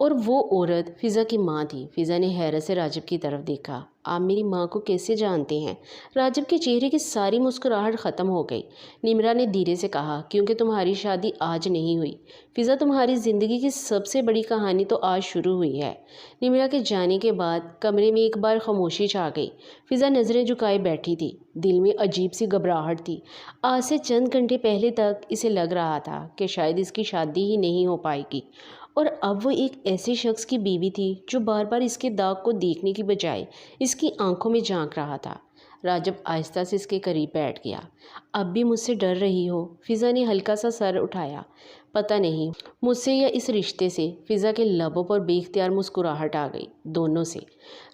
اور وہ عورت فضا کی ماں تھی۔ فضا نے حیرت سے راجب کی طرف دیکھا۔ آپ میری ماں کو کیسے جانتے ہیں؟ راجب کے چہرے کی ساری مسکراہٹ ختم ہو گئی۔ نمرا نے دھیرے سے کہا، کیونکہ تمہاری شادی آج نہیں ہوئی فضا، تمہاری زندگی کی سب سے بڑی کہانی تو آج شروع ہوئی ہے۔ نمرا کے جانے کے بعد کمرے میں ایک بار خاموشی چھا گئی۔ فضا نظریں جھکائے بیٹھی تھی، دل میں عجیب سی گھبراہٹ تھی۔ آج سے چند گھنٹے پہلے تک اسے لگ رہا تھا کہ شاید اس کی شادی ہی نہیں ہو پائے گی، اور اب وہ ایک ایسے شخص کی بیوی تھی جو بار بار اس کے داغ کو دیکھنے کی بجائے اس کی آنکھوں میں جھانک رہا تھا۔ راجب آہستہ سے اس کے قریب بیٹھ گیا۔ اب بھی مجھ سے ڈر رہی ہو؟ فضا نے ہلکا سا سر اٹھایا۔ پتہ نہیں، مجھ سے یا اس رشتے سے؟ فضا کے لبوں پر بے اختیار مسکراہٹ آ گئی۔ دونوں سے۔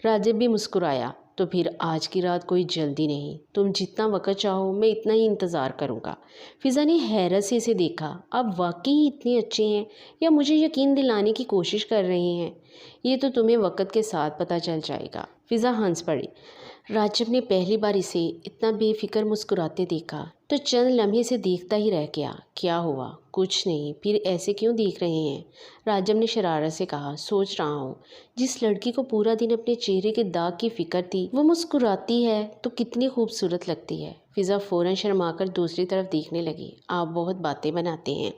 راجب بھی مسکرایا۔ تو پھر آج کی رات کوئی جلدی نہیں، تم جتنا وقت چاہو میں اتنا ہی انتظار کروں گا۔ فضا نے حیرت سے اسے دیکھا۔ آپ واقعی اتنے اچھے ہیں یا مجھے یقین دلانے کی کوشش کر رہے ہیں؟ یہ تو تمہیں وقت کے ساتھ پتہ چل جائے گا۔ فضا ہنس پڑی۔ راجب نے پہلی بار اسے اتنا بے فکر مسکراتے دیکھا تو چند لمحے سے دیکھتا ہی رہ گیا۔ کیا ہوا؟ کچھ نہیں، پھر ایسے کیوں دیکھ رہے ہیں؟ راجب نے شرارت سے کہا۔ سوچ رہا ہوں، جس لڑکی کو پورا دن اپنے چہرے کے داغ کی فکر تھی وہ مسکراتی ہے تو کتنی خوبصورت لگتی ہے۔ فضا فوراً شرما کر دوسری طرف دیکھنے لگی۔ آپ بہت باتیں بناتے ہیں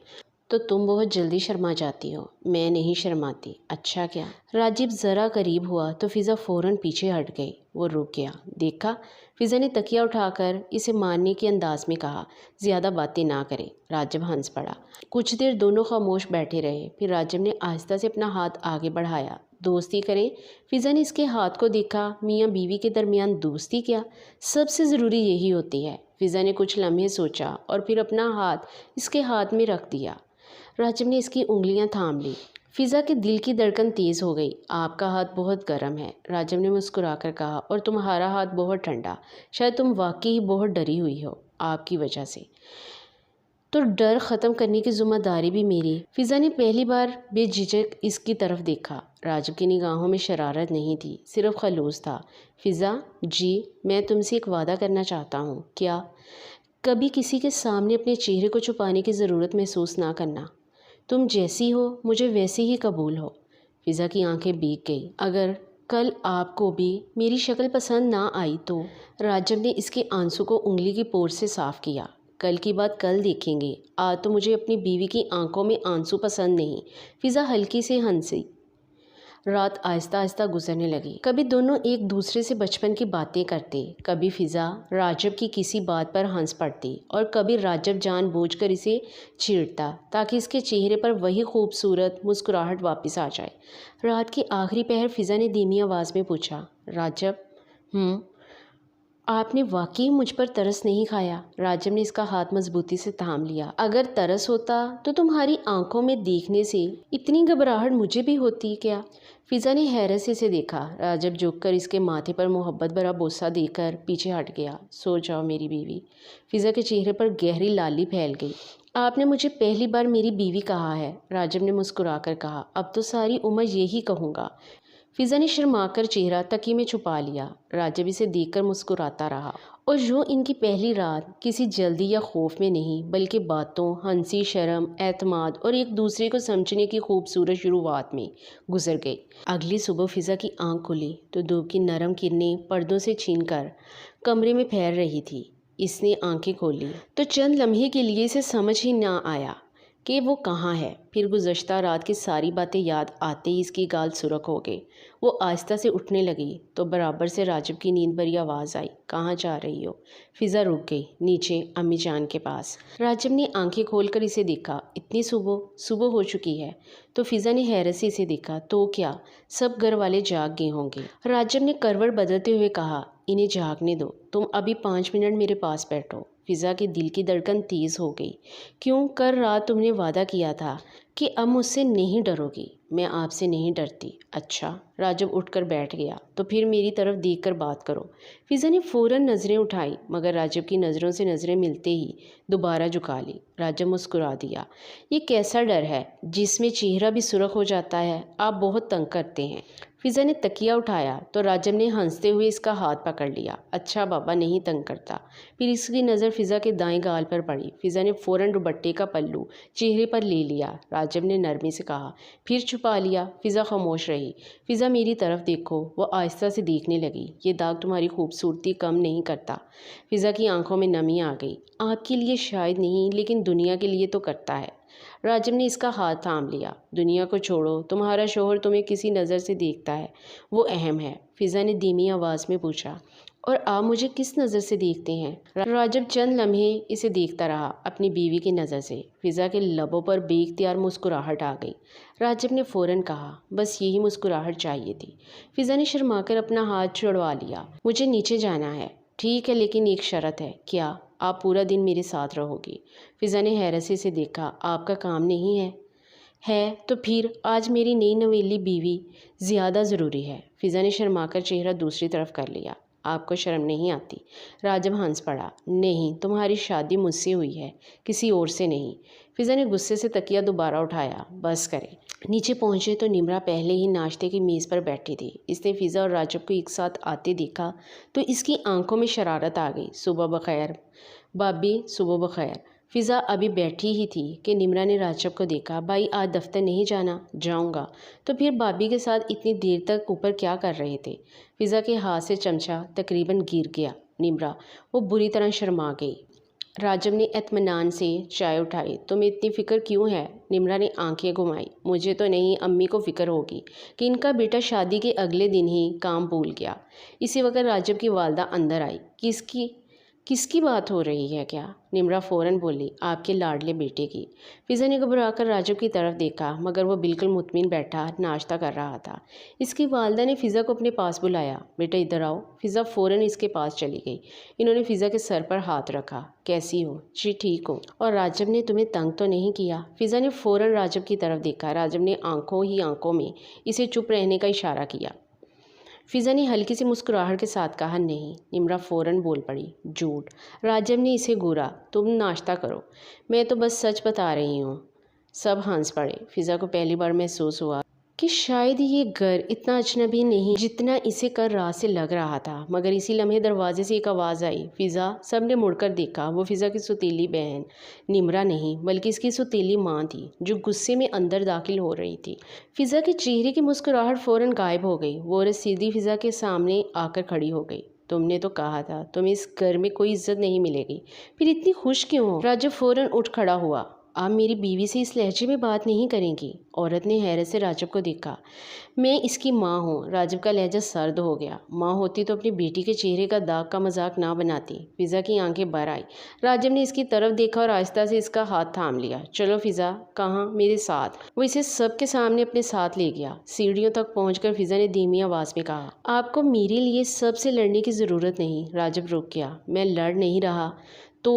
تو تم بہت جلدی شرما جاتی ہو۔ میں نہیں شرماتی۔ اچھا کیا؟ راجب ذرا قریب ہوا تو فضا فوراً پیچھے ہٹ گئی۔ وہ رک گیا۔ دیکھا؟ فضا نے تکیہ اٹھا کر اسے مارنے کے انداز میں کہا۔ زیادہ باتیں نہ کریں۔ راجب ہنس پڑا۔ کچھ دیر دونوں خاموش بیٹھے رہے، پھر راجب نے آہستہ سے اپنا ہاتھ آگے بڑھایا۔ دوستی کریں؟ فضا نے اس کے ہاتھ کو دیکھا۔ میاں بیوی کے درمیان دوستی کیا؟ سب سے ضروری یہی ہوتی ہے۔ فضا نے کچھ لمحے سوچا اور پھر اپنا ہاتھ اس کے ہاتھ میں رکھ دیا۔ راجب نے اس کی انگلیاں تھام لی۔ فضا کے دل کی دھڑکن تیز ہو گئی۔ آپ کا ہاتھ بہت گرم ہے، راجب نے مسکرا کر کہا، اور تمہارا ہاتھ بہت ٹھنڈا۔ شاید تم واقعی بہت ڈری ہوئی ہو آپ کی وجہ سے۔ تو ڈر ختم کرنے کی ذمہ داری بھی میری۔ فضا نے پہلی بار بے جھجک اس کی طرف دیکھا۔ راجب کی نگاہوں میں شرارت نہیں تھی، صرف خلوص تھا۔ فضا جی، میں تم سے ایک وعدہ کرنا چاہتا ہوں۔ کیا؟ کبھی کسی کے سامنے اپنے چہرے کو چھپانے کی ضرورت محسوس نہ کرنا۔ تم جیسی ہو مجھے ویسی ہی قبول ہو۔ فضا کی آنکھیں بھیگ گئی۔ اگر کل آپ کو بھی میری شکل پسند نہ آئی تو؟ راجب نے اس کے آنسو کو انگلی کی پور سے صاف کیا۔ کل کی بات کل دیکھیں گے، آج تو مجھے اپنی بیوی کی آنکھوں میں آنسو پسند نہیں۔ فضا ہلکی سے ہنسی۔ رات آہستہ آہستہ گزرنے لگی۔ کبھی دونوں ایک دوسرے سے بچپن کی باتیں کرتے، کبھی فضا راجب کی کسی بات پر ہنس پڑتی، اور کبھی راجب جان بوجھ کر اسے چھیڑتا تاکہ اس کے چہرے پر وہی خوبصورت مسکراہٹ واپس آ جائے۔ رات کی آخری پہر فضا نے دھیمی آواز میں پوچھا، راجب آپ نے واقعی مجھ پر ترس نہیں کھایا؟ راجب نے اس کا ہاتھ مضبوطی سے تھام لیا۔ اگر ترس ہوتا تو تمہاری آنکھوں میں دیکھنے سے اتنی گھبراہٹ مجھے بھی ہوتی کیا؟ فضا نے حیرت سے اسے دیکھا۔ راجب جھک کر اس کے ماتھے پر محبت بھرا بوسہ دے کر پیچھے ہٹ گیا۔ سو جاؤ میری بیوی۔ فضا کے چہرے پر گہری لالی پھیل گئی۔ آپ نے مجھے پہلی بار میری بیوی کہا ہے، راجب نے مسکرا کر کہا۔ اب تو ساری عمر یہی کہوں گا۔ فضا نے شرما کر چہرہ تکیے میں چھپا لیا۔ راجب اسے دیکھ کر مسکراتا رہا، اور یوں ان کی پہلی رات کسی جلدی یا خوف میں نہیں بلکہ باتوں، ہنسی، شرم، اعتماد اور ایک دوسرے کو سمجھنے کی خوبصورت شروعات میں گزر گئی۔ اگلی صبح فضا کی آنکھ کھلی تو دھوپ کی نرم کرنیں پردوں سے چھین کر کمرے میں پھیل رہی تھی۔ اس نے آنکھیں کھولی تو چند لمحے کے لیے اسے سمجھ ہی نہ آیا کہ وہ کہاں ہے۔ پھر گزشتہ رات کی ساری باتیں یاد آتے ہی اس کی گال سرخ ہو گئی۔ وہ آہستہ سے اٹھنے لگی تو برابر سے راجب کی نیند بھری آواز آئی، کہاں جا رہی ہو؟ فضا رک گئی۔ نیچے امی جان کے پاس۔ راجب نے آنکھیں کھول کر اسے دیکھا۔ اتنی صبح ہو چکی ہے؟ تو فضا نے حیرت سے اسے دیکھا۔ تو کیا سب گھر والے جاگ گئے ہوں گے؟ راجب نے کروٹ بدلتے ہوئے کہا، انہیں جاگنے دو، تم ابھی 5 منٹ میرے پاس بیٹھو۔ فضا کے دل کی دھڑکن تیز ہو گئی۔ کیوں؟ کل رات تم نے وعدہ کیا تھا کہ اب مجھ سے نہیں ڈرو گی۔ میں آپ سے نہیں ڈرتی۔ اچھا۔ راجب اٹھ کر بیٹھ گیا۔ تو پھر میری طرف دیکھ کر بات کرو۔ فضا نے فوراً نظریں اٹھائیں، مگر راجب کی نظروں سے نظریں ملتے ہی دوبارہ جھکا لی۔ راجب مسکرا دیا۔ یہ کیسا ڈر ہے جس میں چہرہ بھی سرخ ہو جاتا ہے؟ آپ بہت تنگ کرتے ہیں۔ فضا نے تکیہ اٹھایا تو راجب نے ہنستے ہوئے اس کا ہاتھ پکڑ لیا۔ اچھا بابا نہیں تنگ کرتا۔ پھر اس کی نظر فضا کے دائیں گال پر پڑی۔ فضا نے فوراً دوپٹے کا پلو چہرے پر لے لیا۔ راجب نے نرمی سے کہا، پھر چھپا لیا؟ فضا خاموش رہی۔ فضا میری طرف دیکھو۔ وہ آہستہ سے دیکھنے لگی۔ یہ داغ تمہاری خوبصورتی کم نہیں کرتا۔ فضا کی آنکھوں میں نمی آ گئی۔ آپ کے لیے شاید نہیں، لیکن دنیا کے لیے تو کرتا ہے۔ راجب نے اس کا ہاتھ تھام لیا۔ دنیا کو چھوڑو، تمہارا شوہر تمہیں کسی نظر سے دیکھتا ہے، وہ اہم ہے۔ فضا نے دھیمی آواز میں پوچھا، اور آپ مجھے کس نظر سے دیکھتے ہیں؟ راجب چند لمحے اسے دیکھتا رہا، اپنی بیوی کی نظر سے۔ فضا کے لبوں پر بے اختیار مسکراہٹ آ گئی۔ راجب نے فوراً کہا، بس یہی مسکراہٹ چاہیے تھی۔ فضا نے شرما کر اپنا ہاتھ چھڑوا لیا۔ مجھے نیچے جانا ہے۔ ٹھیک ہے، لیکن ایک شرط ہے۔ کیا؟ آپ پورا دن میرے ساتھ رہو گی؟ فضا نے حیرت سے دیکھا۔ آپ کا کام نہیں ہے؟ ہے تو پھر آج میری نئی نویلی بیوی زیادہ ضروری ہے۔ فضا نے شرما کر چہرہ دوسری طرف کر لیا۔ آپ کو شرم نہیں آتی؟ راجب ہنس پڑا۔ نہیں، تمہاری شادی مجھ سے ہوئی ہے، کسی اور سے نہیں۔ فضا نے غصے سے تکیہ دوبارہ اٹھایا۔ بس کریں۔ نیچے پہنچے تو نمرا پہلے ہی ناشتے کی میز پر بیٹھی تھی۔ اس نے فضا اور راجب کو ایک ساتھ آتے دیکھا تو اس کی آنکھوں میں شرارت آ گئی۔ صبح بخیر بابی۔ صبح بخیر۔ فضا ابھی بیٹھی ہی تھی کہ نمرا نے راجب کو دیکھا۔ بھائی آج دفتر نہیں جانا؟ جاؤں گا۔ تو پھر بابی کے ساتھ اتنی دیر تک اوپر کیا کر رہے تھے؟ فضا کے ہاتھ سے چمچہ تقریباً گر گیا۔ نمرا، وہ بری طرح شرما گئی۔ راجب نے اطمینان سے چائے اٹھائی۔ تمہیں اتنی فکر کیوں ہے؟ نمرا نے آنکھیں گھمائی۔ مجھے تو نہیں، امی کو فکر ہوگی کہ ان کا بیٹا شادی کے اگلے دن ہی کام بھول گیا۔ اسی وقت راجب کی والدہ اندر آئی۔ کس کی بات ہو رہی ہے کیا؟ نمرا فوراً بولی، آپ کے لاڈلے بیٹے کی۔ فضا نے گھبرا کر راجب کی طرف دیکھا، مگر وہ بالکل مطمئن بیٹھا ناشتہ کر رہا تھا۔ اس کی والدہ نے فضا کو اپنے پاس بلایا۔ بیٹا ادھر آؤ۔ فضا فوراً اس کے پاس چلی گئی۔ انہوں نے فضا کے سر پر ہاتھ رکھا۔ کیسی ہو؟ جی ٹھیک ہوں۔ اور راجب نے تمہیں تنگ تو نہیں کیا؟ فضا نے فوراً راجب کی طرف دیکھا۔ راجب نے آنکھوں میں اسے چپ رہنے کا اشارہ کیا۔ فضا نے ہلکی سی مسکراہٹ کے ساتھ کہا، نہیں۔ نمرا فوراً بول پڑی، جھوٹ۔ راجب نے اسے گھورا۔ تم ناشتہ کرو، میں تو بس سچ بتا رہی ہوں۔ سب ہنس پڑے۔ فضا کو پہلی بار محسوس ہوا کہ شاید یہ گھر اتنا اجنبی نہیں جتنا اسے کل رات سے لگ رہا تھا۔ مگر اسی لمحے دروازے سے ایک آواز آئی، فضا۔ سب نے مڑ کر دیکھا۔ وہ فضا کی سوتیلی بہن نمرا نہیں بلکہ اس کی سوتیلی ماں تھی، جو غصے میں اندر داخل ہو رہی تھی۔ فضا کے چہرے کی مسکراہٹ فوراً غائب ہو گئی۔ وہ عورت سیدھی فضا کے سامنے آ کر کھڑی ہو گئی۔ تم نے تو کہا تھا تمہیں اس گھر میں کوئی عزت نہیں ملے گی، پھر اتنی خوش کیوں ہو؟ راجب فوراً اٹھ کھڑا ہوا۔ آپ میری بیوی سے اس لہجے میں بات نہیں کریں گی؟ عورت نے حیرت سے راجب کو دیکھا۔ میں اس کی ماں ہوں۔ راجب کا لہجہ سرد ہو گیا۔ ماں ہوتی تو اپنی بیٹی کے چہرے کا داغ کا مذاق نہ بناتی۔ فضا کی آنکھیں بھر آئی۔ راجب نے اس کی طرف دیکھا اور آہستہ سے اس کا ہاتھ تھام لیا۔ چلو فضا۔ کہاں؟ میرے ساتھ۔ وہ اسے سب کے سامنے اپنے ساتھ لے گیا۔ سیڑھیوں تک پہنچ کر فضا نے دھیمی آواز میں کہا، آپ کو میرے لیے سب سے لڑنے کی ضرورت نہیں۔ راجب رک گیا۔ میں لڑ نہیں رہا تو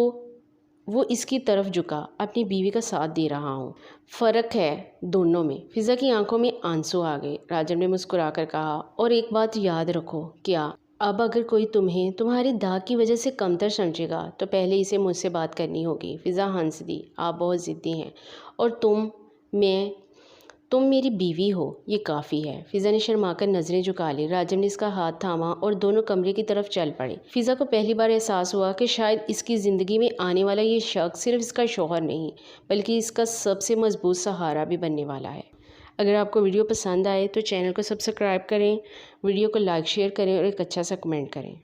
وہ اس کی طرف جھکا، اپنی بیوی کا ساتھ دے رہا ہوں۔ فرق ہے دونوں میں۔ فضا کی آنکھوں میں آنسو آ گئے۔ راجب نے مسکرا کر کہا، اور ایک بات یاد رکھو۔ کیا؟ اب اگر کوئی تمہیں تمہارے داغ کی وجہ سے کمتر سمجھے گا تو پہلے اسے مجھ سے بات کرنی ہوگی۔ فضا ہنس دی۔ آپ بہت ضدی ہیں، اور تم میری بیوی ہو، یہ کافی ہے۔ فضا نے شرما کر نظریں جھکا لی۔ راجب نے اس کا ہاتھ تھاما اور دونوں کمرے کی طرف چل پڑے۔ فضا کو پہلی بار احساس ہوا کہ شاید اس کی زندگی میں آنے والا یہ شخص صرف اس کا شوہر نہیں بلکہ اس کا سب سے مضبوط سہارا بھی بننے والا ہے۔ اگر آپ کو ویڈیو پسند آئے تو چینل کو سبسکرائب کریں، ویڈیو کو لائک شیئر کریں اور ایک اچھا سا کمنٹ کریں۔